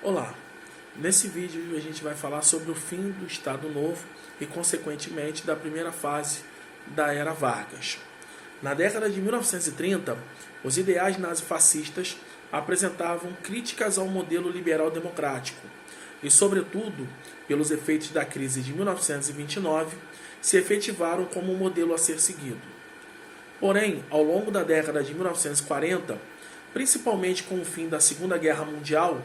Olá, nesse vídeo a gente vai falar sobre o fim do Estado Novo e, consequentemente, da primeira fase da Era Vargas. Na década de 1930, os ideais nazifascistas apresentavam críticas ao modelo liberal democrático e, sobretudo, pelos efeitos da crise de 1929, se efetivaram como um modelo a ser seguido. Porém, ao longo da década de 1940, principalmente com o fim da Segunda Guerra Mundial,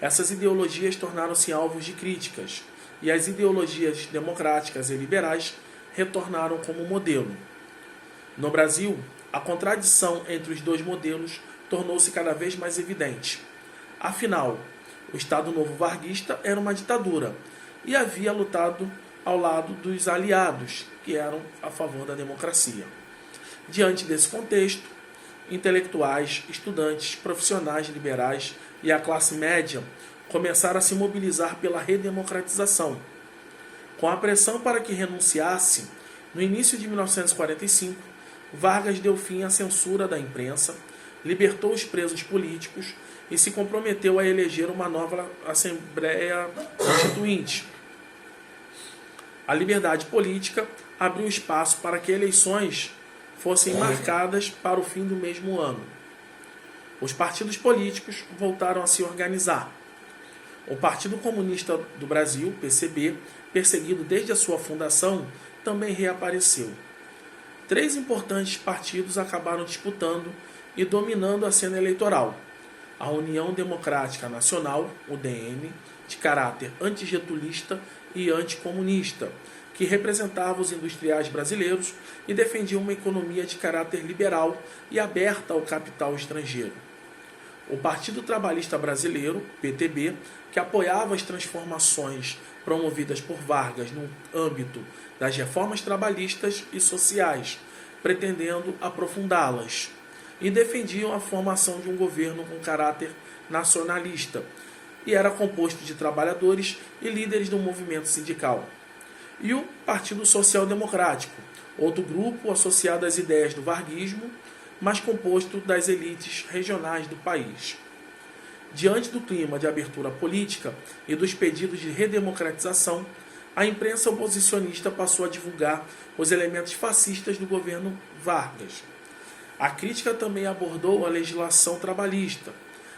essas ideologias tornaram-se alvos de críticas, e as ideologias democráticas e liberais retornaram como modelo. No Brasil, a contradição entre os dois modelos tornou-se cada vez mais evidente. Afinal, o Estado Novo varguista era uma ditadura e havia lutado ao lado dos aliados, que eram a favor da democracia. Diante desse contexto, intelectuais, estudantes, profissionais liberais e a classe média começaram a se mobilizar pela redemocratização. Com a pressão para que renunciasse, no início de 1945, Vargas deu fim à censura da imprensa, libertou os presos políticos e se comprometeu a eleger uma nova Assembleia Constituinte. A liberdade política abriu espaço para que eleições fossem marcadas para o fim do mesmo ano. Os partidos políticos voltaram a se organizar. O Partido Comunista do Brasil, PCB, perseguido desde a sua fundação, também reapareceu. Três importantes partidos acabaram disputando e dominando a cena eleitoral. A União Democrática Nacional, UDN, de caráter antigetulista e anticomunista, que representava os industriais brasileiros e defendia uma economia de caráter liberal e aberta ao capital estrangeiro. O Partido Trabalhista Brasileiro, PTB, que apoiava as transformações promovidas por Vargas no âmbito das reformas trabalhistas e sociais, pretendendo aprofundá-las, e defendiam a formação de um governo com caráter nacionalista, e era composto de trabalhadores e líderes do movimento sindical. E o Partido Social Democrático, outro grupo associado às ideias do varguismo, mas composto das elites regionais do país. Diante do clima de abertura política e dos pedidos de redemocratização, a imprensa oposicionista passou a divulgar os elementos fascistas do governo Vargas. A crítica também abordou a legislação trabalhista,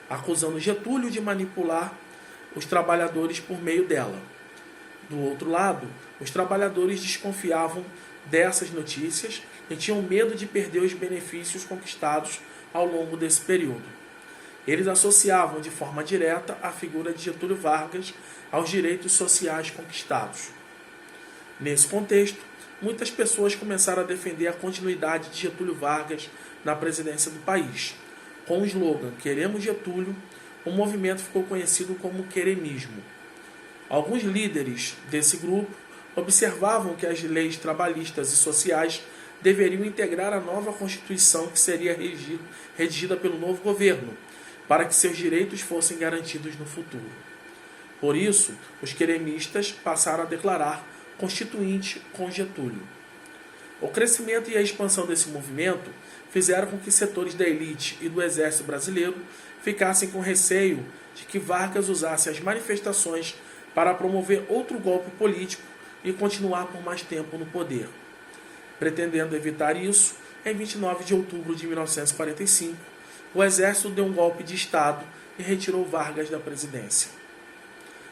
acusando Getúlio de manipular os trabalhadores por meio dela. Do outro lado, os trabalhadores desconfiavam dessas notícias e tinham medo de perder os benefícios conquistados ao longo desse período. Eles associavam de forma direta a figura de Getúlio Vargas aos direitos sociais conquistados. Nesse contexto, muitas pessoas começaram a defender a continuidade de Getúlio Vargas na presidência do país. Com o slogan "Queremos Getúlio", o movimento ficou conhecido como queremismo. Alguns líderes desse grupo observavam que as leis trabalhistas e sociais deveriam integrar a nova Constituição que seria redigida pelo novo governo, para que seus direitos fossem garantidos no futuro. Por isso, os queremistas passaram a declarar Constituinte com Getúlio. O crescimento e a expansão desse movimento fizeram com que setores da elite e do exército brasileiro ficassem com receio de que Vargas usasse as manifestações para promover outro golpe político e continuar por mais tempo no poder. Pretendendo evitar isso, em 29 de outubro de 1945, o exército deu um golpe de Estado e retirou Vargas da presidência.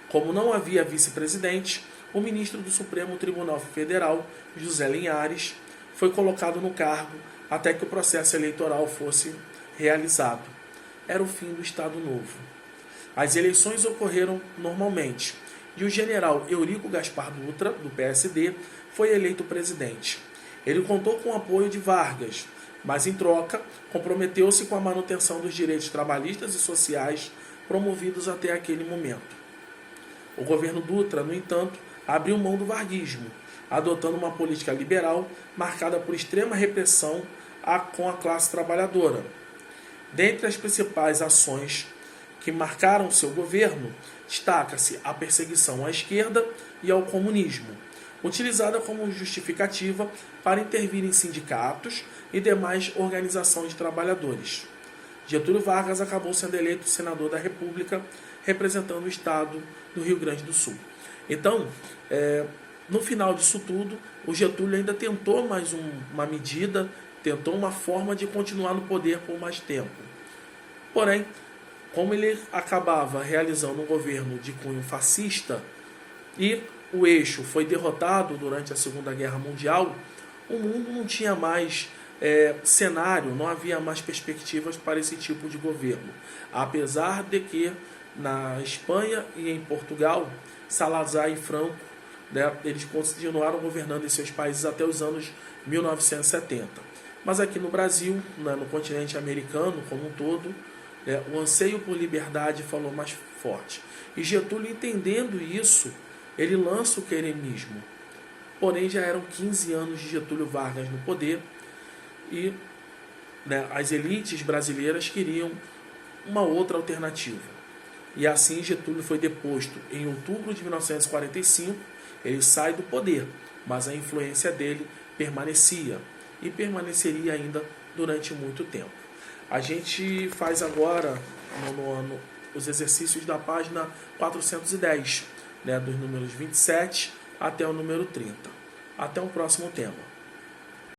Como não havia vice-presidente, o ministro do Supremo Tribunal Federal, José Linhares, foi colocado no cargo até que o processo eleitoral fosse realizado. Era o fim do Estado Novo. As eleições ocorreram normalmente e o general Eurico Gaspar Dutra, do PSD, foi eleito presidente. Ele contou com o apoio de Vargas, mas em troca comprometeu-se com a manutenção dos direitos trabalhistas e sociais promovidos até aquele momento. O governo Dutra, no entanto, abriu mão do varguismo, adotando uma política liberal marcada por extrema repressão com a classe trabalhadora. Dentre as principais ações que marcaram seu governo, destaca-se a perseguição à esquerda e ao comunismo, utilizada como justificativa para intervir em sindicatos e demais organizações de trabalhadores. Getúlio Vargas acabou sendo eleito senador da República, representando o estado do Rio Grande do Sul. Então, no final disso tudo, o Getúlio ainda tentou mais uma medida, tentou uma forma de continuar no poder por mais tempo. Porém, como ele acabava realizando um governo de cunho fascista e o eixo foi derrotado durante a Segunda Guerra Mundial, o mundo não tinha mais cenário, não havia mais perspectivas para esse tipo de governo. Apesar de que na Espanha e em Portugal, Salazar e Franco, eles continuaram governando em seus países até os anos 1970. Mas aqui no Brasil, no continente americano como um todo, o anseio por liberdade falou mais forte. E Getúlio, entendendo isso, ele lança o queremismo. Porém, já eram 15 anos de Getúlio Vargas no poder e as elites brasileiras queriam uma outra alternativa. E assim Getúlio foi deposto em outubro de 1945, ele sai do poder, mas a influência dele permanecia e permaneceria ainda durante muito tempo. A gente faz agora os exercícios da página 410, dos números 27 até o número 30. Até o próximo tema.